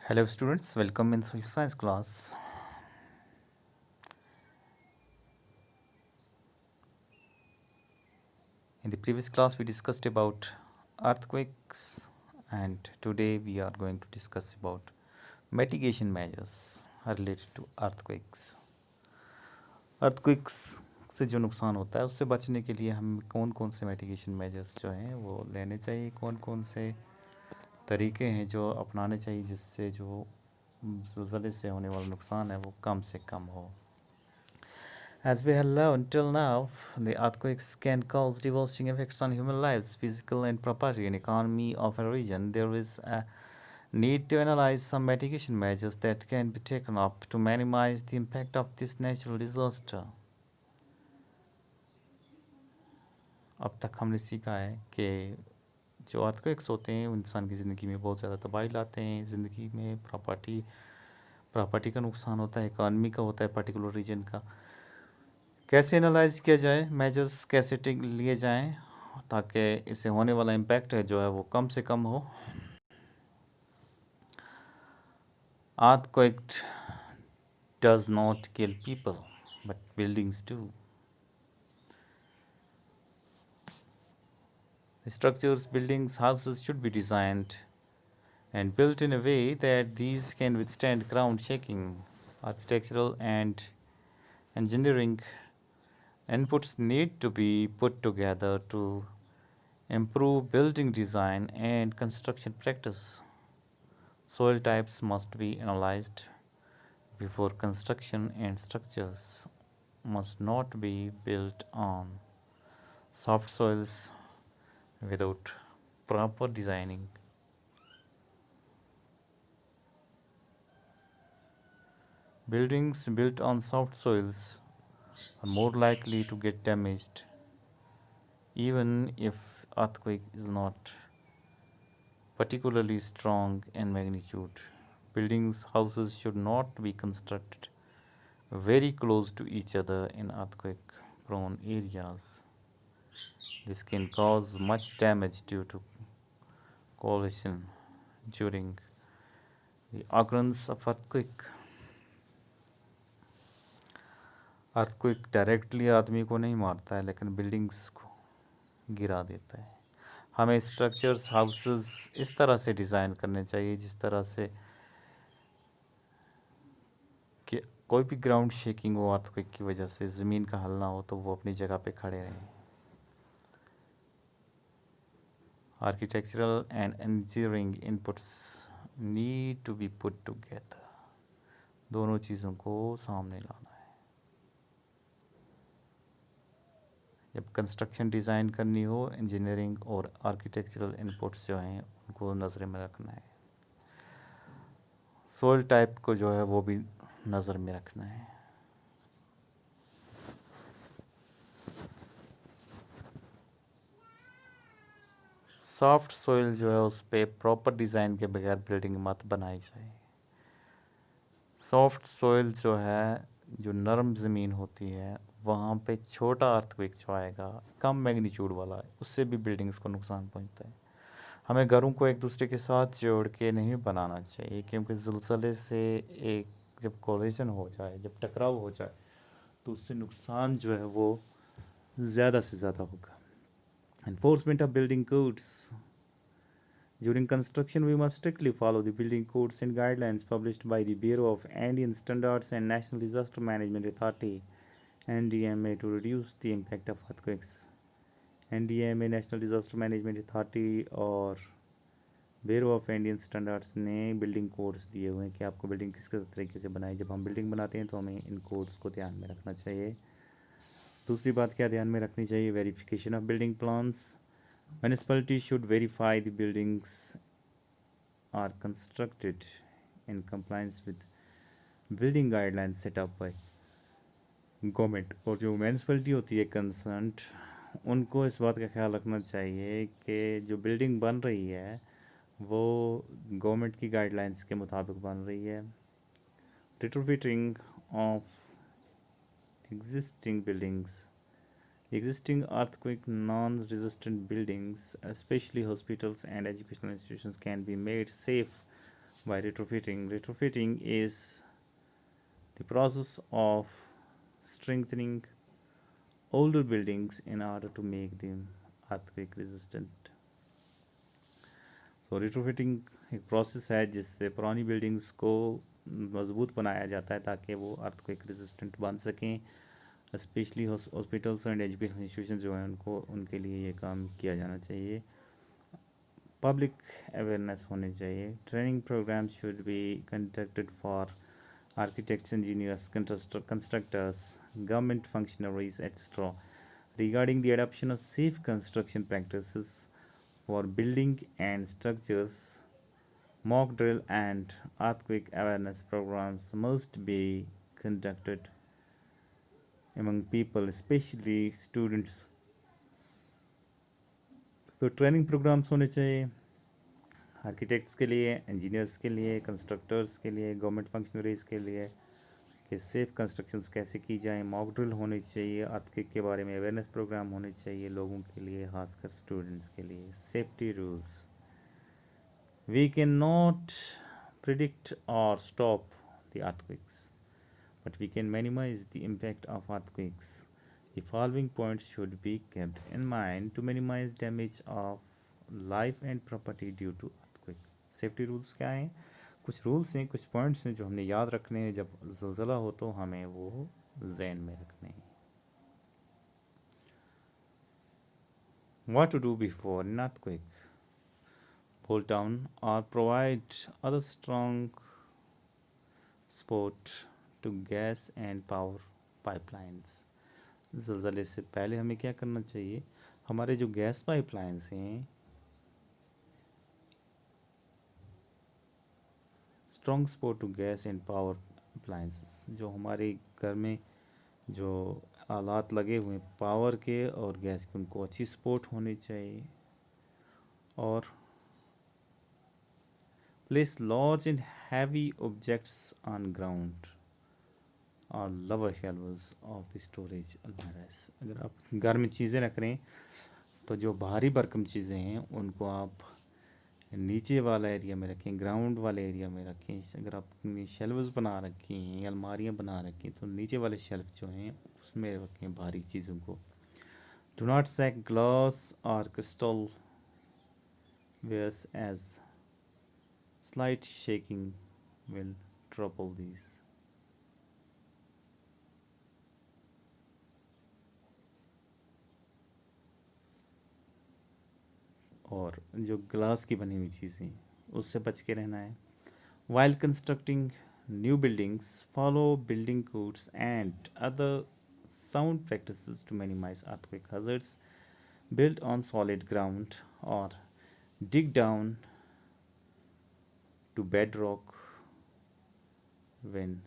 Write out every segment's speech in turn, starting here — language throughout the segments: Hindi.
Hello students, welcome in social science class. In the previous class we discussed about earthquakes and today we are going to discuss about mitigation measures related to earthquakes. Earthquakes से जो नुकसान होता है उससे बचने के लिए हम कौन कौन से मिटिगेशन मेजर्स जो हैं वो लेने चाहिए, कौन कौन से तरीके हैं जो अपनाने चाहिए जिससे जो ज़लज़ले से होने वाला नुकसान है वो कम से कम हो. As we have learned till now, the earthquakes can cause devastating effects on human lives, physical and property, and economy of a region. There is a need to analyze some mitigation measures that can be taken up to minimize the impact of this natural disaster. अब तक हमने सीखा है कि जो अर्थक्वेक्स होते हैं वो इंसान की ज़िंदगी में बहुत ज़्यादा तबाही लाते हैं. ज़िंदगी में प्रॉपर्टी का नुकसान होता है, इकॉनमी का होता है, पर्टिकुलर रीजन का. कैसे एनालाइज किया जाए, मेजर्स कैसे लिए जाएं ताकि इससे होने वाला इम्पैक्ट है जो है वो कम से कम हो. Earthquake does not kill people, but buildings do. Structures, buildings, houses should be designed and built in a way that these can withstand ground shaking. Architectural and engineering inputs need to be put together to improve building design and construction practice. Soil types must be analyzed before construction and structures must not be built on soft soils without proper designing. Buildings built on soft soils are more likely to get damaged even if earthquake is not particularly strong in magnitude. Houses should not be constructed very close to each other in earthquake prone areas. This can cause much damage due to collision during the occurrence of earthquake. earthquake directly आदमी को नहीं मारता है लेकिन बिल्डिंग्स को गिरा देता है. हमें स्ट्रक्चर्स, हाउसेस इस तरह से डिज़ाइन करने चाहिए जिस तरह से कि कोई भी ग्राउंड शेकिंग हो अर्थक्वेक की वजह से, ज़मीन का हल ना हो तो वो अपनी जगह पे खड़े रहें. Architectural and engineering inputs need to be put together. दोनों चीज़ों को सामने लाना है. जब कंस्ट्रक्शन डिज़ाइन करनी हो, इंजीनियरिंग और आर्किटेक्चरल इनपुट्स जो हैं उनको नज़र में रखना है. सोइल टाइप को जो है वो भी नज़र में रखना है. सॉफ्ट सोइल जो है उस पर प्रॉपर डिज़ाइन के बगैर बिल्डिंग मत बनाई जाए. सॉफ्ट सोइल जो है, जो नरम ज़मीन होती है, वहाँ पे छोटा अर्थक्वेक जो आएगा कम मैग्नीट्यूड वाला, उससे भी बिल्डिंग्स को नुकसान पहुँचता है. हमें घरों को एक दूसरे के साथ जोड़ के नहीं बनाना चाहिए क्योंकि ज़लज़ले से एक जब कोलिजन हो जाए, जब टकराव हो जाए तो उससे नुकसान जो है वो ज़्यादा से ज़्यादा होगा. Enforcement of building codes. During construction, we must strictly follow the building codes and guidelines published by the Bureau of Indian Standards and National Disaster Management Authority (NDMA) to reduce the impact of earthquakes. NDMA national disaster management authority और ब्यूरो ऑफ इंडियन स्टैंडर्ड्स ने बिल्डिंग कोड्स दिए हुए हैं कि आपको बिल्डिंग किस तरीके से बनाई. जब हम बिल्डिंग बनाते हैं तो हमें इन कोड्स को ध्यान में रखना चाहिए. दूसरी बात क्या ध्यान में रखनी चाहिए? Verification of building plans. Municipality should verify the buildings are constructed in compliance with building guidelines set up by government. और जो म्यूनिसिपैलिटी होती है कंसर्न्ड, उनको इस बात का ख्याल रखना चाहिए कि जो बिल्डिंग बन रही है वो गवर्नमेंट की गाइडलाइंस के मुताबिक बन रही है. Retrofitting of existing buildings. Existing earthquake non-resistant buildings, especially hospitals and educational institutions, can be made safe By retrofitting is the process of strengthening older buildings in order to make them earthquake resistant. तो रिट्रोफिटिंग एक प्रोसेस है जिससे पुरानी बिल्डिंग्स को मज़बूत बनाया जाता है ताकि वो अर्थक्वेक रेजिस्टेंट बन सकें। Specially hospitals and education institution जो हैं उनको उनके लिए ये काम किया जाना चाहिए। पब्लिक अवेयरनेस होनी चाहिए। Training programme should be conducted for architects, engineers, constructors, government functionaries, etc. regarding the adoption of safe construction practices for building and structures. Mock drill and earthquake awareness programs must be conducted among people, especially students. तो ट्रेनिंग प्रोग्राम्स होने चाहिए आर्किटेक्ट्स के लिए, इंजीनियर्स के लिए, कंस्ट्रक्टर्स के लिए, गवर्नमेंट फंक्शनरीज के लिए कि सेफ़ कंस्ट्रक्शंस कैसे की जाएं। मॉक ड्रिल होनी चाहिए, अर्थक्वेक के बारे में अवेयरनेस प्रोग्राम होने चाहिए लोगों के लिए, खासकर स्टूडेंट्स के लिए। Safety rules, we can not predict or stop the earthquakes but we can minimise the impact of earthquakes. The following points should be kept in mind to minimise damage of life and property due to earthquake. Safety rules क्या हैं? कुछ रूल्स हैं, कुछ पॉइंट्स हैं जो हमने याद रखने हैं। जब ज़लज़ला हो तो हमें वो ज़हन में रखने हैं। What to do before an earthquake? Bolt down or provide other strong support to gas and power pipelines. ज़लज़ले से पहले हमें क्या करना चाहिए? हमारे जो गैस पाइपलाइंस हैं, strong support to gas and power appliances, जो हमारे घर में जो आलात लगे हुए हैं पावर के और गैस के, उनको अच्छी सपोर्ट होनी चाहिए। और place large and heavy objects on ground or lower shelves of the storage अलमारीज। अगर आप घर में चीज़ें रख रहे हैं तो जो भारी भरकम चीज़ें हैं उनको आप नीचे वाला एरिया में रखें, ग्राउंड वाले एरिया में रखें। अगर आपने शेल्व्स बना रखी हैं, अलमारियाँ बना रखी हैं, तो नीचे वाले शेल्फ जो हैं उसमें रखें भारी चीज़ों को। डू नॉट सैक ग्लास और crystal wares as slight shaking will trouble these. और जो ग्लास की बनी हुई चीज़ें उससे बच के रहना है। While constructing new buildings, follow building codes and other sound practices to minimize earthquake hazards. Build on solid ground or dig down to bedrock when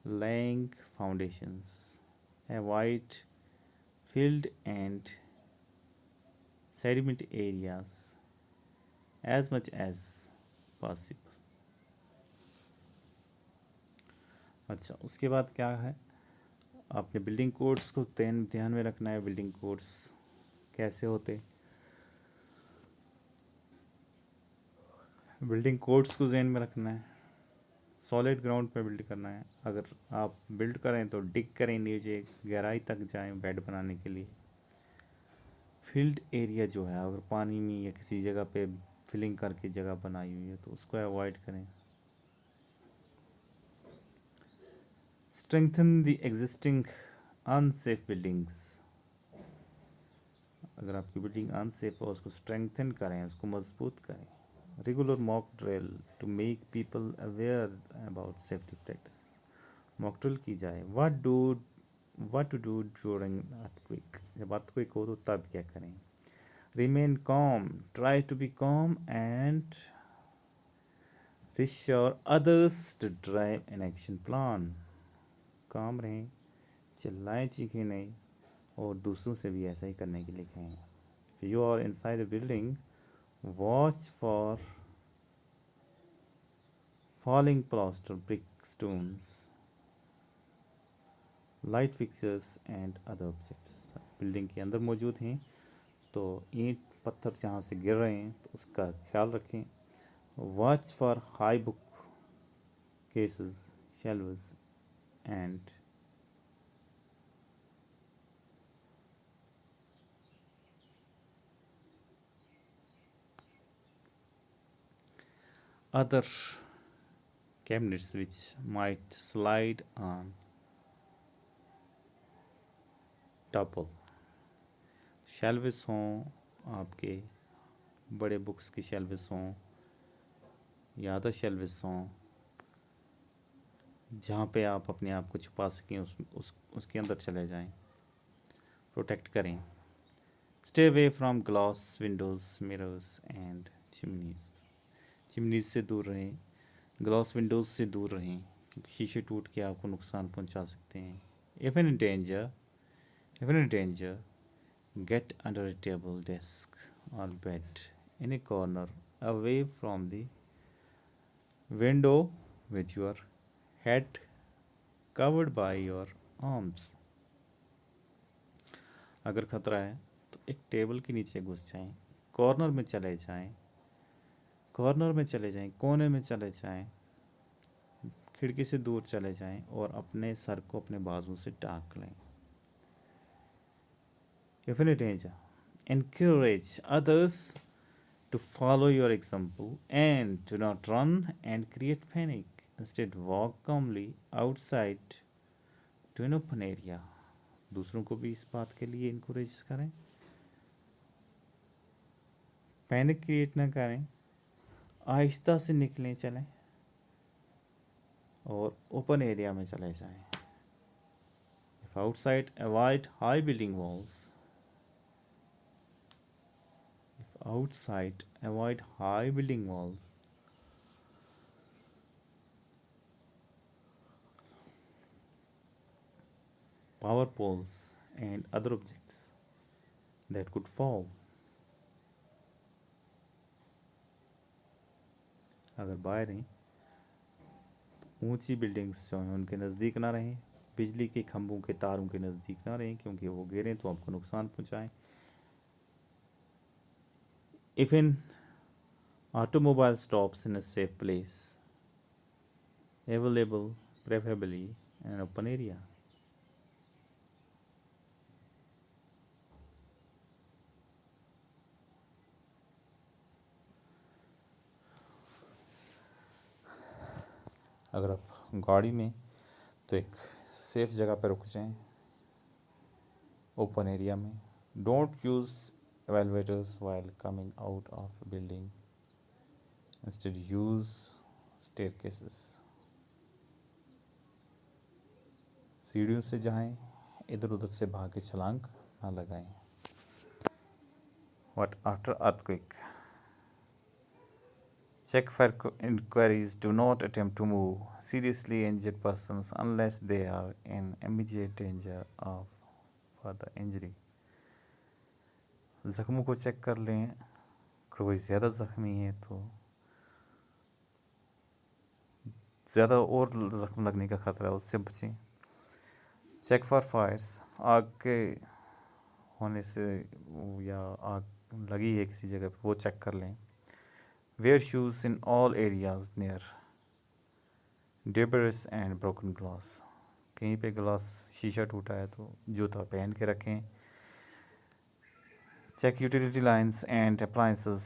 laying foundations. Avoid filled and sediment areas as much as possible. अच्छा, उसके बाद क्या है, आपने बिल्डिंग कोड्स को ध्यान में रखना है। बिल्डिंग कोड्स कैसे होते, बिल्डिंग कोड्स को ध्यान में रखना है। सॉलिड ग्राउंड पे बिल्ड करना है। अगर आप बिल्ड करें तो डिग करें, नीचे गहराई तक जाएं बेड बनाने के लिए। फील्ड एरिया जो है, अगर पानी में या किसी जगह पे फिलिंग करके जगह बनाई हुई है तो उसको अवॉइड करें। Strengthen the existing unsafe buildings, अगर आपकी बिल्डिंग अनसेफ हो उसको स्ट्रेंथन करें, उसको मजबूत करें। Regular mock drill to make people aware about safety practice, mock drill की जाए। What to do during earthquake, जब अर्थक्वेक हो तो तब क्या करें। Remain calm, try to be calm and reassure others to drive an action plan. काम रहें, चिल्लाएं चीखें नहीं, और दूसरों से भी ऐसा ही करने के लिए कहें। If you are inside the building, watch for falling plaster, brick, stones, light fixtures and other objects. Building के अंदर मौजूद हैं तो ईंट पत्थर जहाँ से गिर रहे हैं तो उसका ख्याल रखें। Watch for high book cases, shelves, and other cabinets which might slide on topple. Shelves हों आपके, बड़े बुक्स की शेल्व्स हों या अदर शेल्व्स हों जहाँ पे आप अपने आप को छुपा सकें, उसके अंदर चले जाएं, प्रोटेक्ट करें. Stay away from glass Windows, mirrors and chimneys. Chimneys से दूर रहें, ग्लास विंडोज़ से दूर रहें, क्योंकि शीशे टूट के आपको नुकसान पहुंचा सकते हैं. If in danger get under a table, desk or bed in a corner away from the window with your head covered by your arms. अगर खतरा है तो एक टेबल के नीचे घुस जाएं, कॉर्नर में चले जाएं, कोने में चले जाएं, खिड़की से दूर चले जाएं और अपने सर को अपने बाजू से ढक लें. If in danger, encourage others to follow your example and do not run and create panic. Instead, walk calmly outside to an open area. दूसरों को भी इस बात के लिए इनकरेज करें, पैनिक क्रिएट ना करें, आहिस्ता से निकलें, चलें और ओपन एरिया में चले जाएं. If outside, avoid high building walls. Power poles and other objects that could fall. अगर बाहर हैं तो ऊंची बिल्डिंग्स जो हैं उनके नज़दीक ना रहें, बिजली के खंभों के तारों के नज़दीक ना रहें, क्योंकि वो गिरें तो आपको नुकसान पहुंचाएं. If an automobile stops in a safe place, available preferably in an open area. अगर आप गाड़ी में तो एक सेफ जगह पर रुक जाएं, ओपन एरिया में. Don't use elevators while coming out of a building. Instead, use staircases. सीढ़ियों से जाएं, इधर उधर से भाग के छलांग ना लगाएं. What after earthquake? Check for inquiries. Do not attempt to move seriously injured persons unless they are in immediate danger of further injury. ज़ख्मों को चेक कर लें, अगर कोई ज़्यादा ज़ख्मी है तो ज़्यादा और ज़ख्म लगने का ख़तरा है, उससे बचें. Check for fires. आग के होने से या आग लगी है किसी जगह पर, वो चेक कर लें. Where shoes in all areas near debris and broken glass. कहीं पे ग्लास शीशा टूटा है तो जूता पहन के रखें. Check utility lines and appliances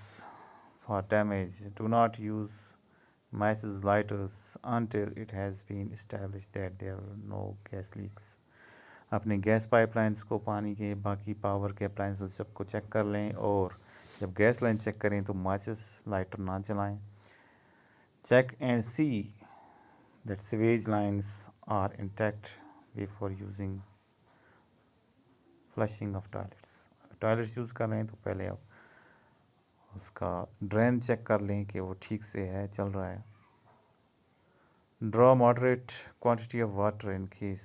for damage. Do not use matches lighters until it has been established that there are no gas leaks. अपने गैस पाइपलाइंस को, पानी के, बाकी पावर के अप्लायंसेस सबको चेक कर लें, और जब गैस लाइन चेक करें तो माचिस लाइटर ना चलाएं. Check and see that sewage lines are intact before using flushing of toilets. Toilets use कर रहे हैं तो पहले आप उसका ड्रेन चेक कर लें कि वो ठीक से है, चल रहा है. Draw moderate quantity of water in case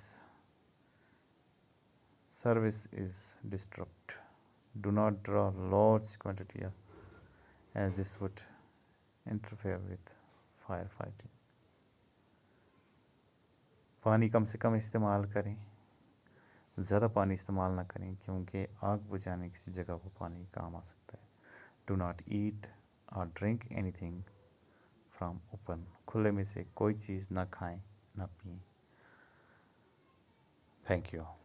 service is disturbed. Do not draw large quantity as this would interfere with fire fighting. पानी कम से कम इस्तेमाल करें, ज़्यादा पानी इस्तेमाल ना करें, क्योंकि आग बुझाने की जगह वो पानी काम आ सकता है. Do not eat or drink anything from open. खुले में से कोई चीज़ ना खाएं ना पिएं। Thank you.